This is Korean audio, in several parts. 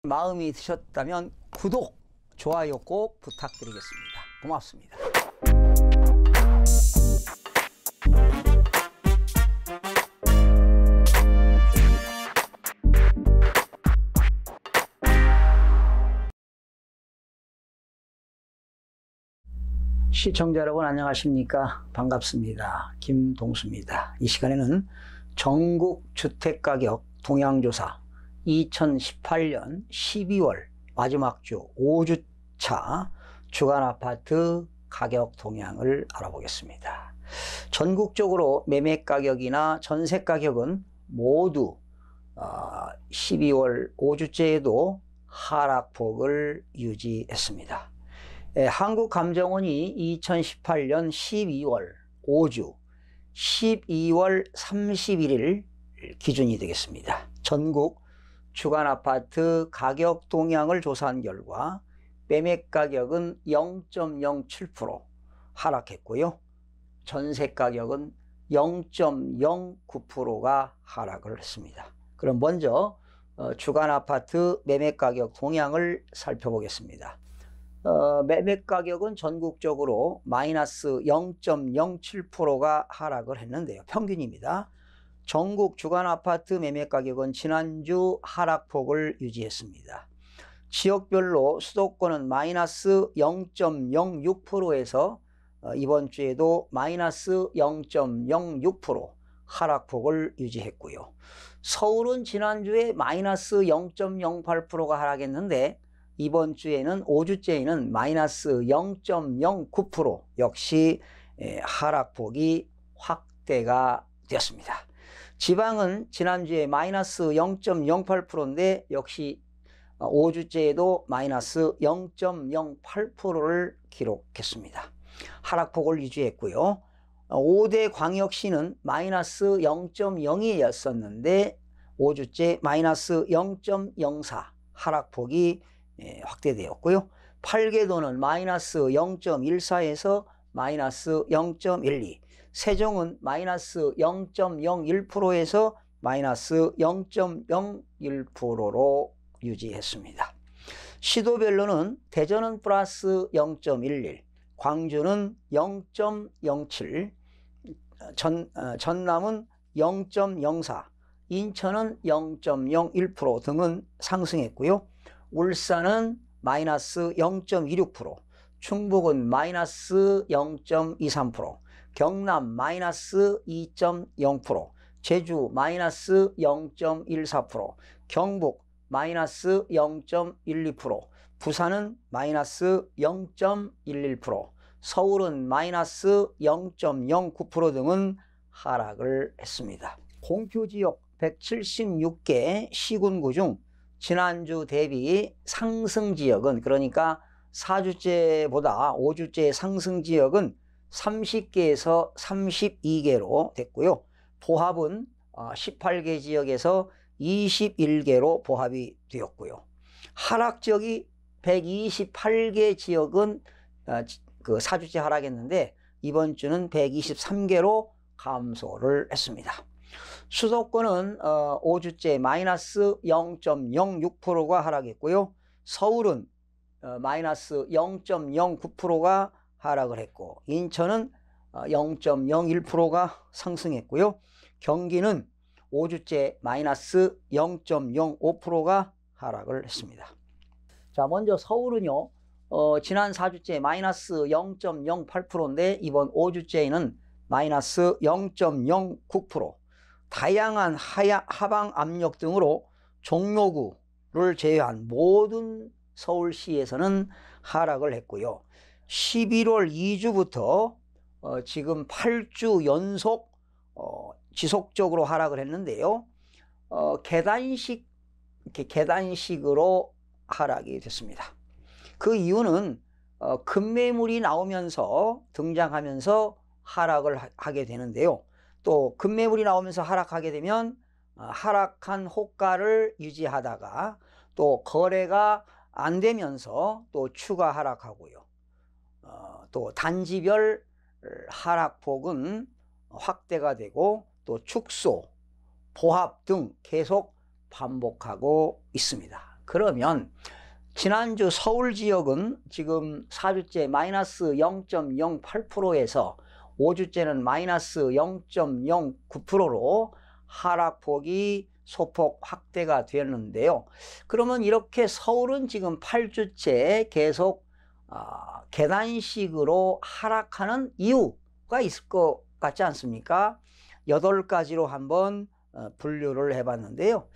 마음이 드셨다면 구독, 좋아요 꼭 부탁드리겠습니다. 고맙습니다. 시청자 여러분 안녕하십니까? 반갑습니다. 김동수입니다. 이 시간에는 전국 주택가격 동향조사 2018년 12월 마지막 주 5주차 주간아파트 가격 동향을 알아보겠습니다. 전국적으로 매매가격이나 전세가격은 모두 12월 5주째에도 하락폭을 유지했습니다. 한국감정원이 2018년 12월 5주 12월 31일 기준이 되겠습니다. 전국 주간아파트 가격 동향을 조사한 결과 매매가격은 0.07% 하락했고요. 전세가격은 0.09%가 하락을 했습니다. 그럼 먼저 주간아파트 매매가격 동향을 살펴보겠습니다. 매매가격은 전국적으로 마이너스 0.07%가 하락을 했는데요. 평균입니다. 전국 주간아파트 매매가격은 지난주 하락폭을 유지했습니다. 지역별로 수도권은 마이너스 0.06%에서 이번 주에도 마이너스 0.06% 하락폭을 유지했고요. 서울은 지난주에 마이너스 0.08%가 하락했는데 이번 주에는 5주째에는 마이너스 0.09% 역시 하락폭이 확대가 되었습니다. 지방은 지난주에 마이너스 0.08%인데 역시 5주째에도 마이너스 0.08%를 기록했습니다. 하락폭을 유지했고요. 5대 광역시는 마이너스 0.02였었는데 5주째 마이너스 0.04 하락폭이 확대되었고요. 8개도는 마이너스 0.14에서 마이너스 0.12, 세종은 마이너스 0.01%에서 마이너스 0.01%로 유지했습니다. 시도별로는 대전은 플러스 0.11, 광주는 0.07, 전남은 0.04, 인천은 0.01% 등은 상승했고요. 울산은 마이너스 0.26%, 충북은 마이너스 0.23%, 경남 마이너스 2.0%, 제주 마이너스 0.14%, 경북 마이너스 0.12%, 부산은 마이너스 0.11%, 서울은 마이너스 0.09% 등은 하락을 했습니다. 공표지역 176개 시군구 중 지난주 대비 상승지역은, 그러니까 4주째보다 5주째 상승지역은 30개에서 32개로 됐고요. 보합은 18개 지역에서 21개로 보합이 되었고요. 하락지역이 128개 지역은 그 4주째 하락했는데 이번 주는 123개로 감소를 했습니다. 수도권은 5주째 마이너스 0.06%가 하락했고요. 서울은 마이너스 0.09%가 하락을 했고, 인천은 0.01%가 상승했고요. 경기는 5주째 마이너스 0.05%가 하락을 했습니다. 자, 먼저 서울은요, 지난 4주째 마이너스 0.08%인데 이번 5주째에는 마이너스 0.09%, 다양한 하방 압력 등으로 종로구를 제외한 모든 서울시에서는 하락을 했고요. 11월 2주부터 지금 8주 연속 지속적으로 하락을 했는데요. 계단식으로 하락이 됐습니다. 그 이유는 급매물이 나오면서 등장하면서 하락을 하게 되는데요. 또 급매물이 나오면서 하락하게 되면 하락한 호가를 유지하다가 또 거래가 안 되면서 또 추가 하락하고요. 또 단지별 하락폭은 확대가 되고 또 축소, 보합 등 계속 반복하고 있습니다. 그러면 지난주 서울 지역은 지금 4주째 마이너스 0.08%에서 5주째는 마이너스 0.09%로 하락폭이 소폭 확대가 되었는데요. 그러면 이렇게 서울은 지금 8주째 계속 계단식으로 하락하는 이유가 있을 것 같지 않습니까? 8가지로 한번 분류를 해봤는데요.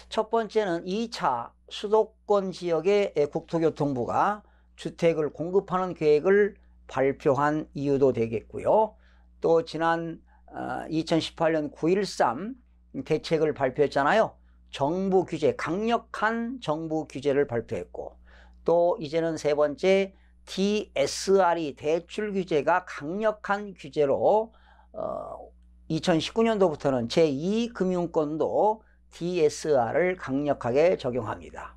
첫 번째는 2차 수도권 지역의 국토교통부가 주택을 공급하는 계획을 발표한 이유도 되겠고요. 또 지난 2018년 9.13 대책을 발표했잖아요. 정부 규제, 강력한 정부 규제를 발표했고, 또 이제는 세 번째 DSR이 대출 규제가 강력한 규제로 2019년도부터는 제2금융권도 DSR을 강력하게 적용합니다.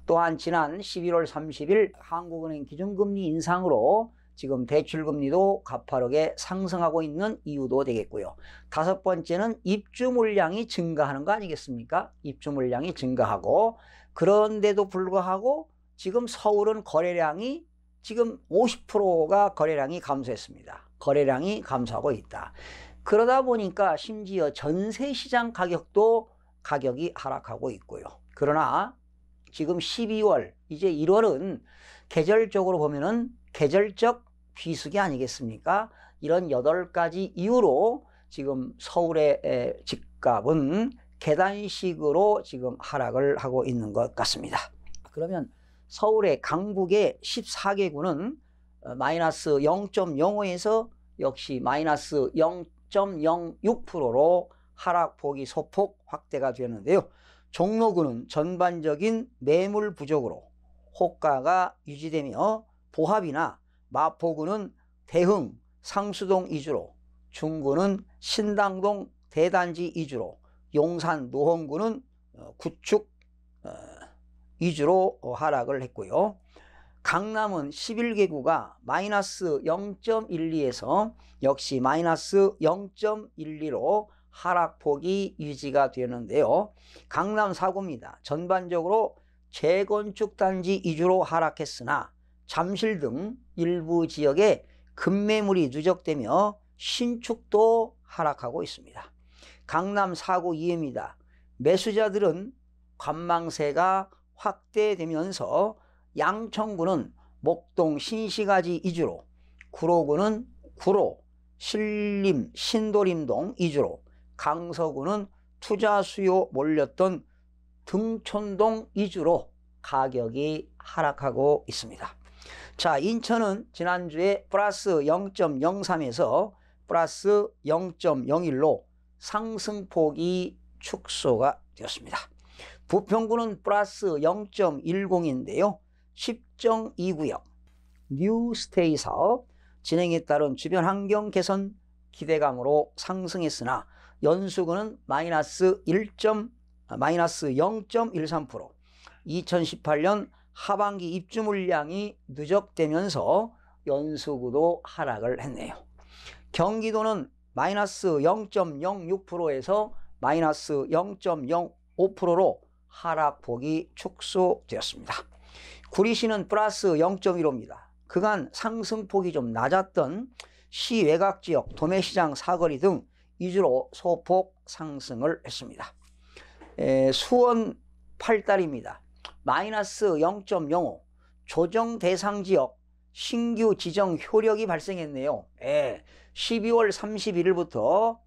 또한 지난 11월 30일 한국은행 기준금리 인상으로 지금 대출금리도 가파르게 상승하고 있는 이유도 되겠고요. 다섯 번째는 입주 물량이 증가하는 거 아니겠습니까? 입주 물량이 증가하고, 그런데도 불구하고 지금 서울은 거래량이 지금 50%가 거래량이 감소했습니다. 거래량이 감소하고 있다. 그러다 보니까 심지어 전세시장 가격이 하락하고 있고요. 그러나 지금 12월, 이제 1월은 계절적으로 보면은 계절적 비수기 아니겠습니까? 이런 8가지 이유로 지금 서울의 집값은 계단식으로 지금 하락을 하고 있는 것 같습니다. 그러면 서울의 강북의 14개구는 마이너스 0.05에서 역시 마이너스 0.06%로 하락폭이 소폭 확대가 되는데요. 종로구는 전반적인 매물 부족으로 호가가 유지되며 보합이나 마포구는 대흥, 상수동 위주로, 중구는 신당동 대단지 위주로, 용산 노원구는 구축 위주로 하락을 했고요. 강남은 11개구가 마이너스 0.12에서 역시 마이너스 0.12로 하락폭이 유지가 되는데요. 강남 4구입니다. 전반적으로 재건축 단지 위주로 하락했으나 잠실 등 일부 지역에 급매물이 누적되며 신축도 하락하고 있습니다. 강남 4구 2회입니다. 매수자들은 관망세가 확대되면서 양천구는 목동 신시가지 위주로, 구로구는 구로, 신림, 신도림동 위주로, 강서구는 투자 수요 몰렸던 등촌동 위주로 가격이 하락하고 있습니다. 자, 인천은 지난주에 플러스 0.03에서 플러스 0.01로 상승폭이 축소가 되었습니다. 부평구는 플러스 0.10인데요. 10.2구역 뉴스테이 사업 진행에 따른 주변 환경 개선 기대감으로 상승했으나 연수구는 마이너스 0.13%, 2018년 하반기 입주 물량이 누적되면서 연수구도 하락을 했네요. 경기도는 마이너스 0.06%에서 마이너스 0.05%로 하락폭이 축소되었습니다. 구리시는 플러스 0.15입니다. 그간 상승폭이 좀 낮았던 시외곽지역, 도매시장 사거리 등 위주로 소폭 상승을 했습니다. 수원 8달입니다. 마이너스 0.05, 조정 대상 지역 신규 지정 효력이 발생했네요. 12월 31일부터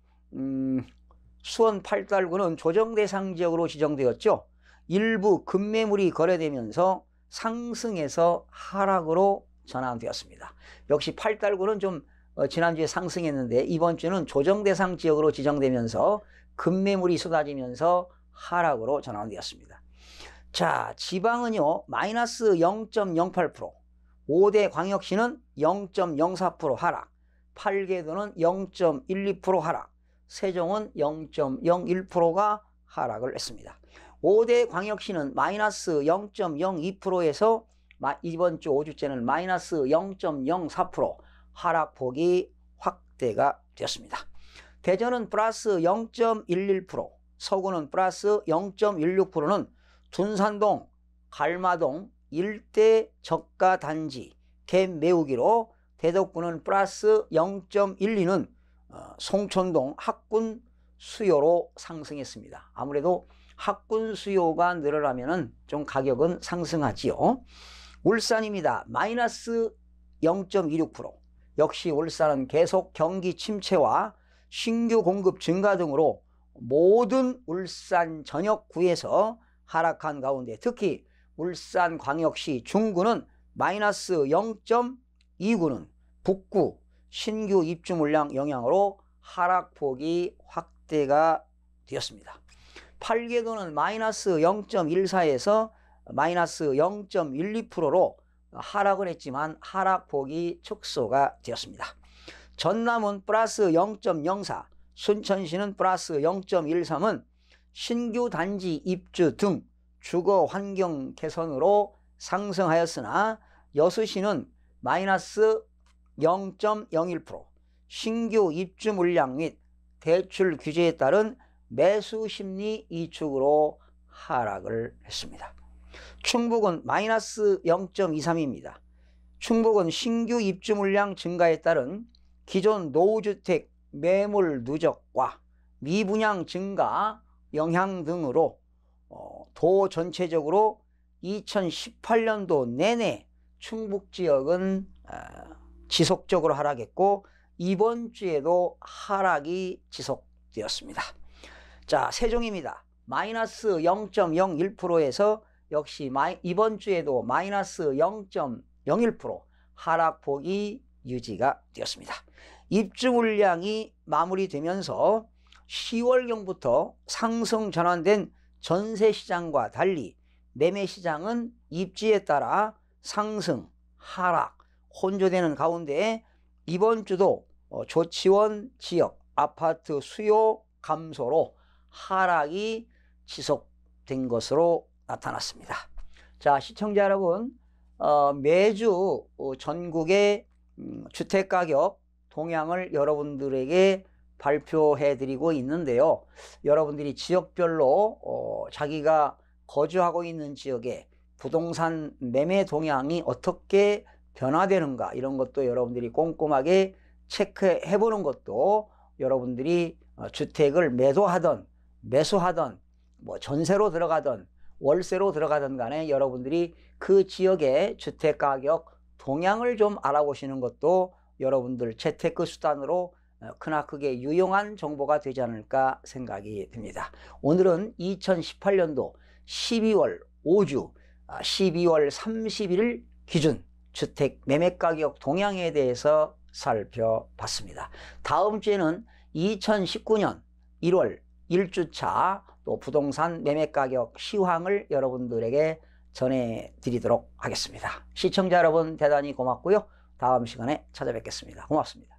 수원 8달구는 조정 대상 지역으로 지정되었죠. 일부 급매물이 거래되면서 상승에서 하락으로 전환되었습니다. 역시 8달구는 좀 지난주에 상승했는데 이번 주는 조정 대상 지역으로 지정되면서 급매물이 쏟아지면서 하락으로 전환되었습니다. 자, 지방은요 마이너스 0.08%, 5대 광역시는 0.04% 하락, 8개도는 0.12% 하락, 세종은 0.01%가 하락을 했습니다. 5대 광역시는 마이너스 0.02%에서 이번 주 5주째는 마이너스 0.04% 하락폭이 확대가 되었습니다. 대전은 플러스 0.11%, 서구는 플러스 0.16%는 둔산동, 갈마동 일대 저가 단지 갭 메우기로 대덕구는 플러스 0.12는 송촌동 학군 수요로 상승했습니다. 아무래도 학군 수요가 늘어나면 좀 가격은 상승하지요. 울산입니다. 마이너스 0.26%. 역시 울산은 계속 경기 침체와 신규 공급 증가 등으로 모든 울산 전역구에서 하락한 가운데 특히 울산광역시 중구는 마이너스 0.29는 북구 신규 입주 물량 영향으로 하락폭이 확대가 되었습니다. 팔계도는 마이너스 0.14에서 마이너스 0.12%로 하락을 했지만 하락폭이 축소가 되었습니다. 전남은 플러스 0.04, 순천시는 플러스 0.13은 신규 단지 입주 등 주거 환경 개선으로 상승하였으나 여수시는 마이너스 0.01%, 신규 입주 물량 및 대출 규제에 따른 매수 심리 이축으로 하락을 했습니다. 충북은 마이너스 0.23입니다. 충북은 신규 입주 물량 증가에 따른 기존 노후주택 매물 누적과 미분양 증가 영향 등으로 도 전체적으로 2018년도 내내 충북 지역은 지속적으로 하락했고 이번 주에도 하락이 지속되었습니다. 자, 세종입니다. 마이너스 0.01%에서 역시 이번 주에도 마이너스 0.01% 하락폭이 유지가 되었습니다. 입주 물량이 마무리되면서 10월경부터 상승 전환된 전세시장과 달리 매매시장은 입지에 따라 상승, 하락, 혼조되는 가운데 이번 주도 조치원 지역 아파트 수요 감소로 하락이 지속된 것으로 나타났습니다. 자, 시청자 여러분, 매주 전국의 주택가격 동향을 여러분들에게 발표해 드리고 있는데요. 여러분들이 지역별로 자기가 거주하고 있는 지역의 부동산 매매 동향이 어떻게 변화되는가 이런 것도 여러분들이 꼼꼼하게 체크해 보는 것도 여러분들이 주택을 매도하던 매수하던 뭐 전세로 들어가던 월세로 들어가던 간에 여러분들이 그 지역의 주택가격 동향을 좀 알아보시는 것도 여러분들 재테크 수단으로 크나크게 유용한 정보가 되지 않을까 생각이 듭니다. 오늘은 2018년도 12월 5주 12월 31일 기준 주택 매매가격 동향에 대해서 살펴봤습니다. 다음 주에는 2019년 1월 1주차 또 부동산 매매가격 시황을 여러분들에게 전해드리도록 하겠습니다. 시청자 여러분 대단히 고맙고요. 다음 시간에 찾아뵙겠습니다. 고맙습니다.